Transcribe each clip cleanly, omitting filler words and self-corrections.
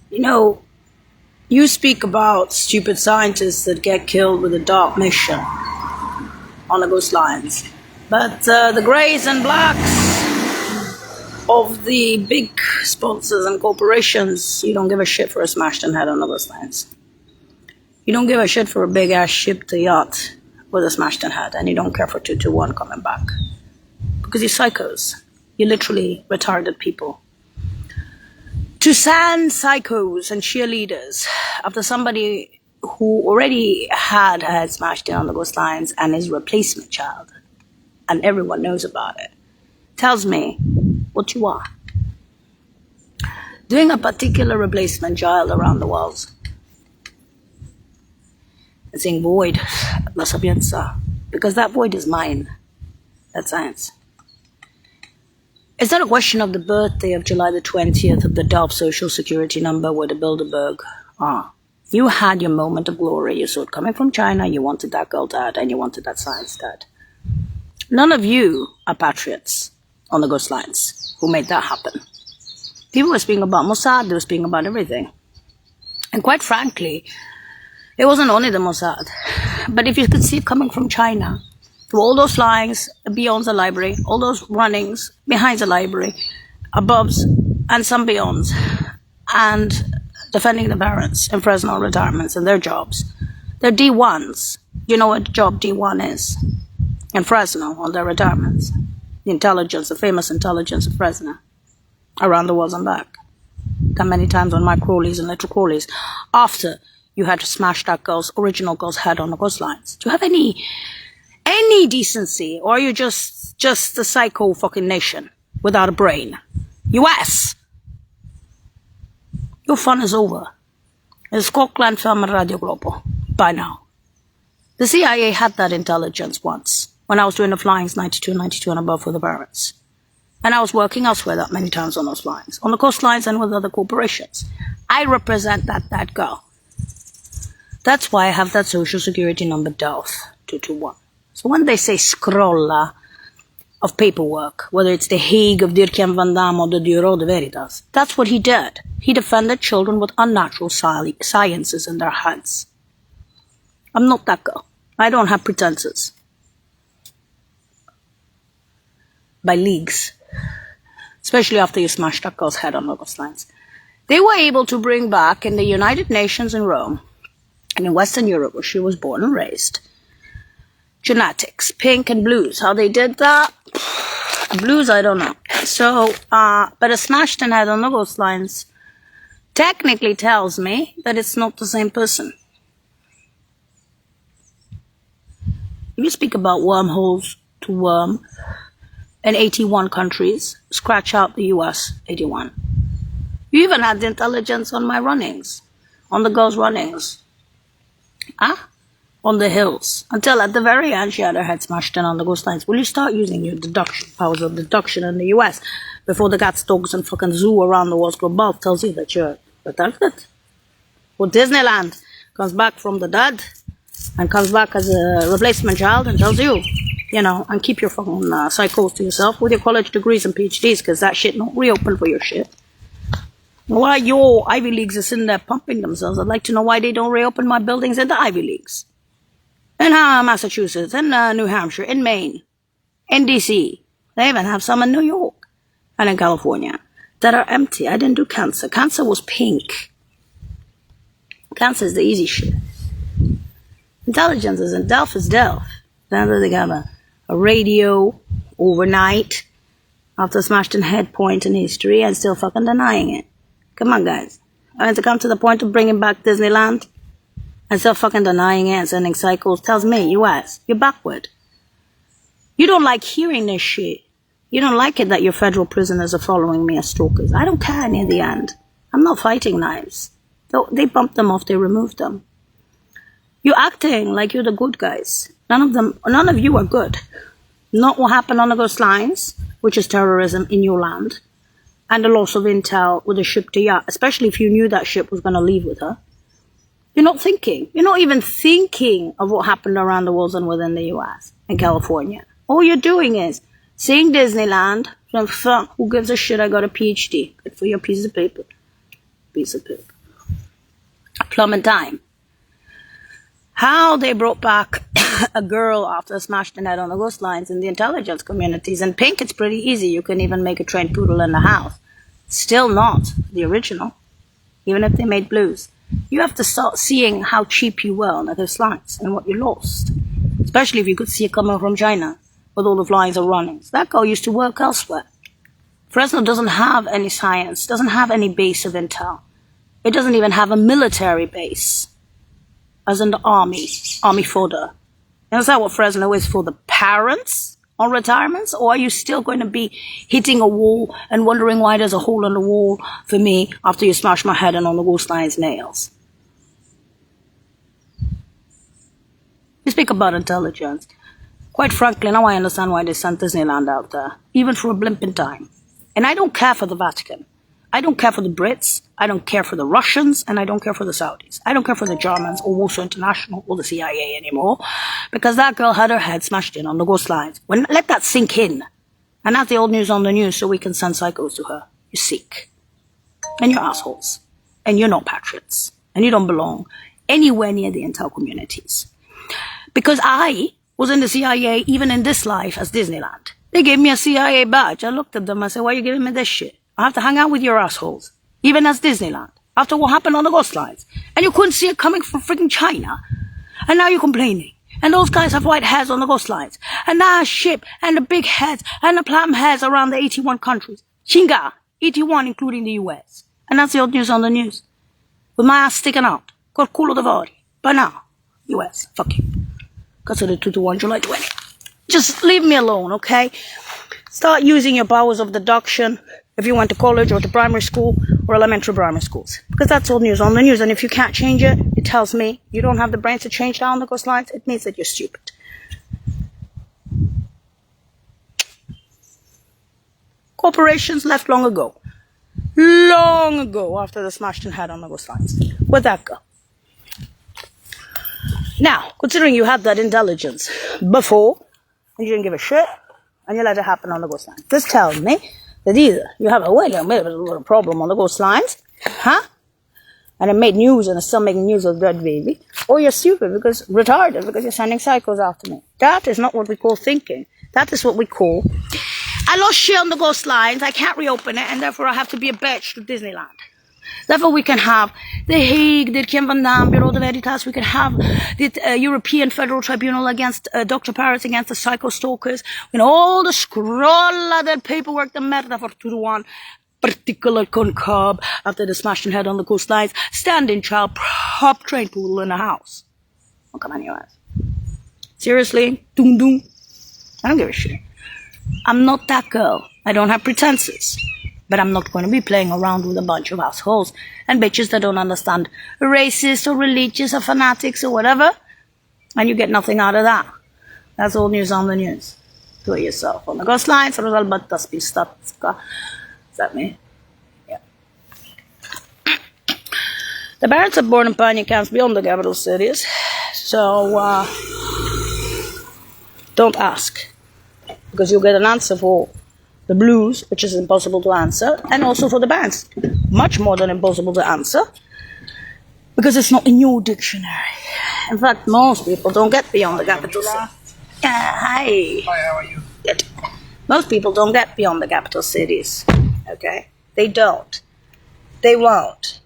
You know, you speak about stupid scientists that get killed with a dark mission on the Ghost Lines. But the greys and blacks of the big sponsors and corporations, you don't give a shit for a smashed in head on the Ghost Lines. You don't give a shit for a big ass ship to yacht with a smashed in head, and you don't care for 221 coming back. Because you're psychos. You're literally retarded people. To send psychos and cheerleaders after somebody who already had a head smashed in on the Ghost Lines and his replacement child, and everyone knows about it, tells me what you are. Doing a particular replacement child around the world and saying void, la sapienza, because that void is mine. That's science. It's not a question of the birthday of July the 20th of the Delft Social Security number with the Bilderberg. You had your moment of glory. You saw it coming from China. You wanted that girl dead, and you wanted that science dead. None of you are patriots on the Ghost Lines who made that happen. People were speaking about Mossad. They were speaking about everything. And quite frankly, it wasn't only the Mossad. But if you could see it coming from China, to all those flyings beyond the library, all those runnings behind the library, aboves and some beyonds, and defending the parents in Fresno retirements and their jobs. They're D1s. You know what job D1 is? In Fresno, on their retirements. The intelligence, the famous intelligence of Fresno. Around the world and back. Done many times on my crawlies and little crawlies. After you had to smash that original girl's head on the Ghost Lines. Do you have any decency, or are you just a psycho fucking nation without a brain? US! Your fun is over. It's Scotland Film and Radio Globo by now. The CIA had that intelligence once, when I was doing the flyings 92 and above for the Barretts. And I was working elsewhere that many times on those flyings, on the coastlines and with other corporations. I represent that girl. That's why I have that social security number Delft 221. So when they say scrolla of paperwork, whether it's the Hague of Dirk-Jan van Damme or the Bureau de Veritas, that's what he did. He defended children with unnatural sciences in their heads. I'm not that girl. I don't have pretenses. By leagues. Especially after you smashed that girl's head on Ghost Lines. They were able to bring back in the United Nations in Rome, and in Western Europe where she was born and raised, genetics, pink and blues. How they did that? Blues, I don't know. So, but a smashed in head on the Ghost Lines technically tells me that it's not the same person. If you speak about wormholes to worm in 81 countries, scratch out the US 81. You even had the intelligence on my runnings, on the girls' runnings. On the hills, until at the very end she had her head smashed in on the Ghost Lines. Will you start using your deduction, powers of deduction in the US before the cats, dogs and fucking zoo around the world global tells you that you're retarded? Or Disneyland comes back from the dead and comes back as a replacement child and tells you, and keep your fucking psychos to yourself with your college degrees and PhDs, because that shit not reopen for your shit. Why your Ivy Leagues are sitting there pumping themselves, I'd like to know why they don't reopen my buildings in the Ivy Leagues. In Massachusetts, in New Hampshire, in Maine, in DC. They even have some in New York and in California that are empty. I didn't do cancer. Cancer was pink. Cancer is the easy shit. Intelligence is in Delft is Delft. Then they got a radio overnight after smashed in head point in history and still fucking denying it. Come on, guys. I mean, to come to the point of bringing back Disneyland and still fucking denying it and sending cycles tells me, US, you're backward. You don't like hearing this shit. You don't like it that your federal prisoners are following me as stalkers. I don't care near the end. I'm not fighting knives. They bumped them off, they removed them. You're acting like you're the good guys. None of you are good. Not what happened on the Ghost Lines, which is terrorism in your land, and the loss of intel with the ship to yacht, especially if you knew that ship was going to leave with her. You're not thinking. You're not even thinking of what happened around the world and within the US and California. All you're doing is seeing Disneyland. Who gives a shit? I got a PhD. Good for your piece of paper. Piece of paper. Plum and Time. How they brought back a girl after smashed the net on the coastlines in the intelligence communities. In Pink, it's pretty easy. You can even make a trained poodle in the house. Still not the original, even if they made Blues. You have to start seeing how cheap you were on the coastlines and what you lost. Especially if you could see it coming from China, with all the flies are running. So that girl used to work elsewhere. Fresno doesn't have any science, doesn't have any base of intel. It doesn't even have a military base, as in the army fodder. And is that what Fresno is for, the parents on retirements? Or are you still going to be hitting a wall and wondering why there's a hole in the wall for me after you smash my head in on the coastline's nails? You speak about intelligence. Quite frankly, now I understand why they sent Disneyland out there, even for a blimp in time. And I don't care for the Vatican. I don't care for the Brits. I don't care for the Russians. And I don't care for the Saudis. I don't care for the Germans or Warsaw International or the CIA anymore. Because that girl had her head smashed in on the coastlines. Let that sink in. And that's the old news on the news so we can send psychos to her. You're sick. And you're assholes. And you're not patriots. And you don't belong anywhere near the intel communities. Because I was in the CIA even in this life as Disneyland. They gave me a CIA badge. I looked at them and said, why are you giving me this shit? I have to hang out with your assholes, even as Disneyland, after what happened on the coastlines. And you couldn't see it coming from freaking China. And now you're complaining. And those guys have white hairs on the coastlines. And that ship, and the big heads, and the platinum heads around the 81 countries. Chinga, 81 including the US. And that's the old news on the news. With my ass sticking out. Col culo de vari. But now, US, fuck you. Cazzo del 2-1, July 20. Just leave me alone, okay? Start using your powers of deduction if you went to college or to primary school or elementary primary schools. Because that's old news on the news. And if you can't change it, it tells me you don't have the brains to change down the coastlines. It means that you're stupid. Corporations left long ago. Long ago after the smashed in head on the coastlines. Where'd that go? Now, considering you had that intelligence before, and you didn't give a shit, and you let it happen on the coastline. This tells me that either you have a little problem on the coastlines, and it made news and it's still making news of Dread Baby, or you're stupid because retarded because you're sending psychos after me. That is not what we call thinking. That is what we call, I lost shit on the coastlines, I can't reopen it, and therefore I have to be a bitch to Disneyland. Therefore, we can have the Hague, the Kim van Dam, Bureau de Veritas. We can have the European Federal Tribunal against Dr. Paris, against the psycho-stalkers. We can all the scrolla del paperwork, the merda for 2-1, particular concub after the smashing head on the coastlines, standing child, prop train poodle in the house. Oh, come on, your ass. Seriously? Doom doom. I don't give a shit. I'm not that girl. I don't have pretenses. But I'm not going to be playing around with a bunch of assholes and bitches that don't understand racist or religious or fanatics or whatever. And you get nothing out of that. That's all news on the news. Do it yourself. On the coastlines, is that me? Yeah. The Barretts are born in pioneer camps beyond the capital cities. So, don't ask. Because you'll get an answer for the Blues, which is impossible to answer, and also for the bands. Much more than impossible to answer, because it's not in your dictionary. In fact, most people don't get beyond the capital city. Hi. Hi, how are you? Good. Most people don't get beyond the capital cities. Okay? They don't. They won't.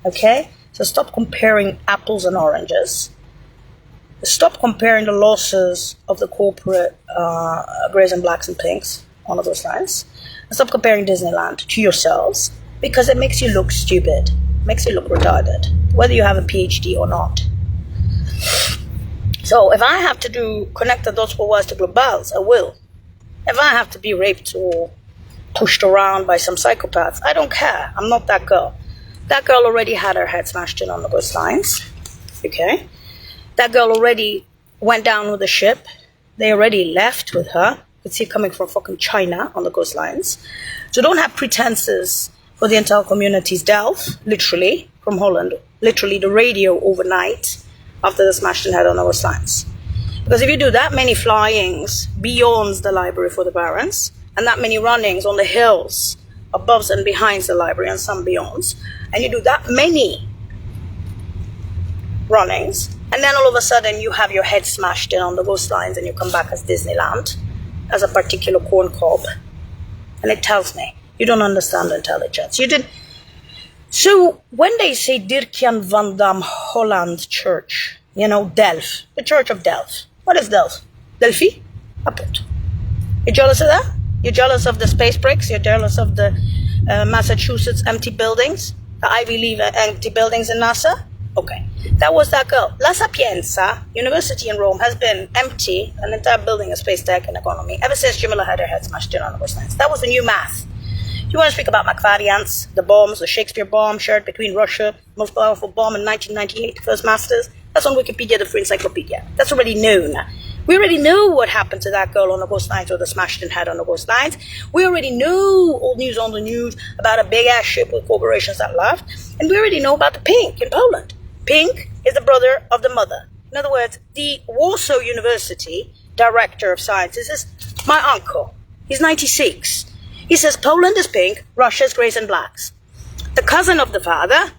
Okay? So stop comparing apples and oranges. Stop comparing the losses of the corporate greys and blacks and pinks, all of those lines. And stop comparing Disneyland to yourselves, because it makes you look stupid, makes you look retarded, whether you have a PhD or not. So if I have to connect the dots for words to globals, I will. If I have to be raped or pushed around by some psychopaths, I don't care. I'm not that girl. That girl already had her head smashed in on the coastlines. Okay? That girl already went down with the ship. They already left with her. You could see it coming from fucking China on the coastlines. So don't have pretenses for the entire community's death, literally, from Holland. Literally the radio overnight after the smashed in head on the coastlines. Because if you do that many flyings beyond the library for the Barons, and that many runnings on the hills above and behind the library and some beyond, and you do that many runnings, and then all of a sudden you have your head smashed in on the ghost lines and you come back as Disneyland, as a particular corn cob. And it tells me you don't understand intelligence. You did. So when they say Dirk-Jan van Dam Holland Church, Delft, the Church of Delft. What is Delft? Delphi? Apot. You're jealous of that? You're jealous of the space bricks? You're jealous of the Massachusetts empty buildings? The Ivy League empty buildings in NASA? Okay. That was that girl. La Sapienza University in Rome has been empty, an entire building of space tech and economy, ever since Jamila had her head smashed in on the West Science. That was the new math. You want to speak about McVariants, the bombs, the Shakespeare bomb shared between Russia, most powerful bomb in 1998, First Masters? That's on Wikipedia, the free encyclopedia. That's already known. We already know what happened to that girl on the Ghost Lines or the smashed-in head on the Ghost Lines. We already know old news on the news about a big-ass ship with corporations that left. And we already know about the Pink in Poland. Pink is the brother of the mother. In other words, the Warsaw University director of sciences is my uncle. He's 96. He says Poland is pink, Russia is grays and blacks. The cousin of the father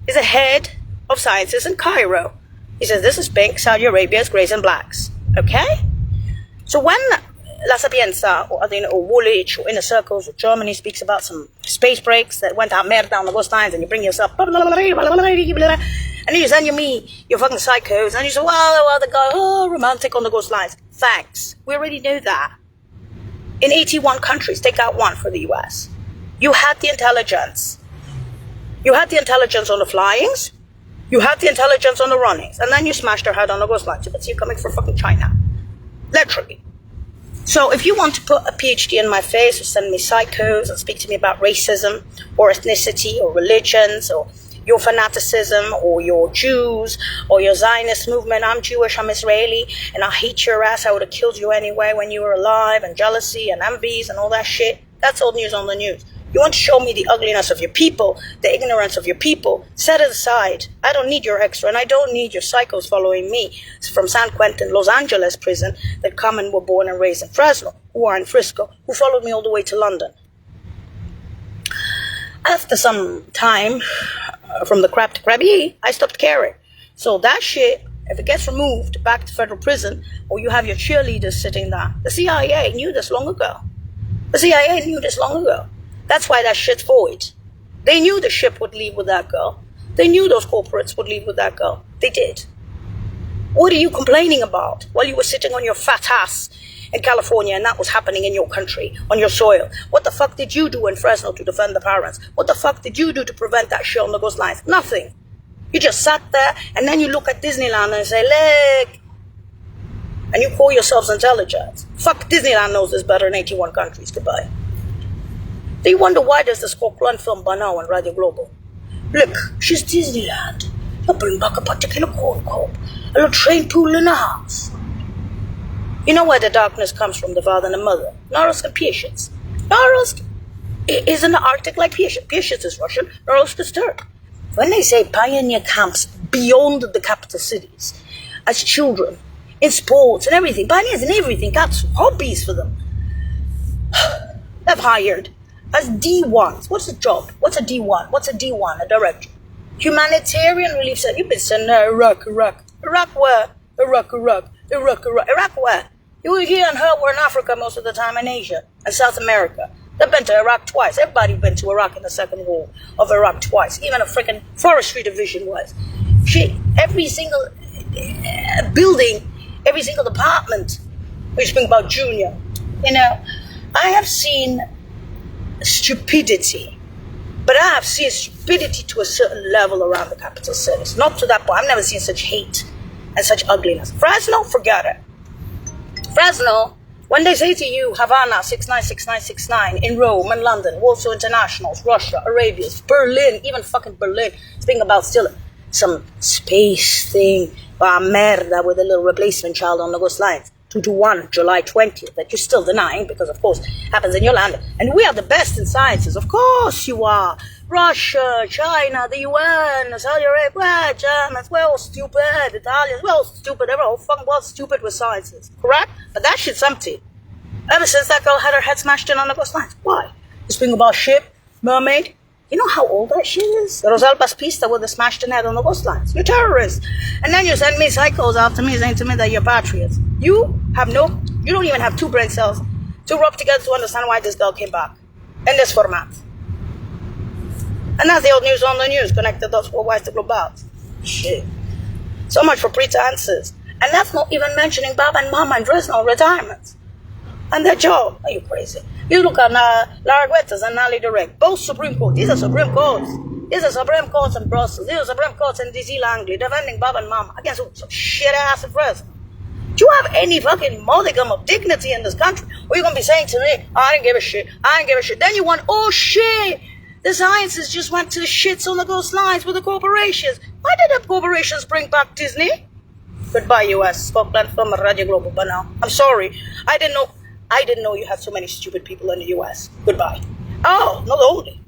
is a head of sciences in Cairo. He says this is pink, Saudi Arabia is grays and blacks. Okay? So when La Sapienza or Woolwich or Inner Circles or Germany speaks about some space breaks that went out merda on the Ghost Lines and you bring yourself and you send your fucking psychos and you say, well, the guy, romantic on the Ghost Lines. Thanks. We already knew that. In 81 countries, take out one for the US. You had the intelligence. You had the intelligence on the flyings. You had the intelligence on the runnings. And then you smashed her head on the Ghost Lines. But you're coming from fucking China. Literally. So if you want to put a PhD in my face or send me psychos and speak to me about racism or ethnicity or religions or your fanaticism or your Jews or your Zionist movement, I'm Jewish, I'm Israeli, and I hate your ass, I would have killed you anyway when you were alive, and jealousy and envies and all that shit, that's old news on the news. You want to show me the ugliness of your people, the ignorance of your people, set it aside. I don't need your extra, and I don't need your psychos following me from San Quentin, Los Angeles prison that come and were born and raised in Fresno, who are in Frisco, who followed me all the way to London. After some time, from the crap to crabby, I stopped caring. So that shit, if it gets removed back to federal prison, or you have your cheerleaders sitting there, the CIA knew this long ago. The CIA knew this long ago. That's why that shit's void. They knew the ship would leave with that girl. They knew those corporates would leave with that girl. They did. What are you complaining about while you were sitting on your fat ass in California and that was happening in your country, on your soil? What the fuck did you do in Fresno to defend the parents? What the fuck did you do to prevent that shit on the Ghost Lines? Nothing. You just sat there and then you look at Disneyland and say, look, and you call yourselves intelligent. Fuck, Disneyland knows this better in 81 countries. Goodbye. Do you wonder why there's this Coquelin film by now on Radio Global? Look, she's Disneyland. They'll bring back a particular corn cob, a little train pool in the house. You know where the darkness comes from, the father and the mother. Norilsk and Piasecz. Norilsk is in the Arctic like Piasecz. Piasecz is Russian, Norilsk is Turk. When they say pioneer camps beyond the capital cities, as children, in sports and everything, pioneers in everything, that's hobbies for them. They've hired as D1s. What's the job? What's a D1? What's a D1? A director. Humanitarian relief center. You've been sent to Iraq. Iraq where? Iraq where? You were here and her, we're in Africa most of the time, in Asia and South America. They've been to Iraq twice. Everybody's been to Iraq in the Second War of Iraq twice. Even a freaking forestry division was. Every single building, every single department, we speak about Junior. I have seen stupidity, but I have seen stupidity to a certain level around the capital cities. Not to that point. I've never seen such hate and such ugliness. Fresno, forget it. Fresno, when they say to you, Havana 696969 in Rome and London, Warsaw Internationals, Russia, Arabia, Berlin, even fucking Berlin, speaking about still some space thing, merda, with a little replacement child on the Ghost Lines. 2-1, July 20th, that you're still denying because, of course, happens in your land. And we are the best in sciences. Of course you are. Russia, China, the UN, Saudi Arabia, Germans, we're all stupid. Italians, we're all stupid. Every whole fucking world's stupid with sciences. Correct? But that shit's empty. Ever since that girl had her head smashed in on the Ghost Lines. Why? You speaking about ship, mermaid? You know how old that shit is? The Rosalba's pista would have smashed the head on the coastlines. You're terrorists. And then you send me psychos after me saying to me that you're patriots. You don't even have 2 brain cells to rub together to understand why this girl came back in this format. And that's the old news on the news, connected us worldwide to global. Shit. So much for pretenses. And that's not even mentioning Baba and Mama and Dresden retirement. And their job. Are you crazy? You look at Lara Guetas and Nali Direct. Both Supreme Court. These are Supreme Courts. These are Supreme Courts in Brussels. These are Supreme Courts in DC Langley defending Baba and Mama against some shit-ass in Dresden. Do you have any fucking modicum of dignity in this country? Or are you going to be saying to me, I didn't give a shit, I didn't give a shit. Then you want, oh shit, the sciences just went to the shits on the coastlines with the corporations. Why did the corporations bring back Disney? Goodbye, US. Scotland from Radio Global, but now. I'm sorry. I didn't know you had so many stupid people in the US. Goodbye. Oh, not only.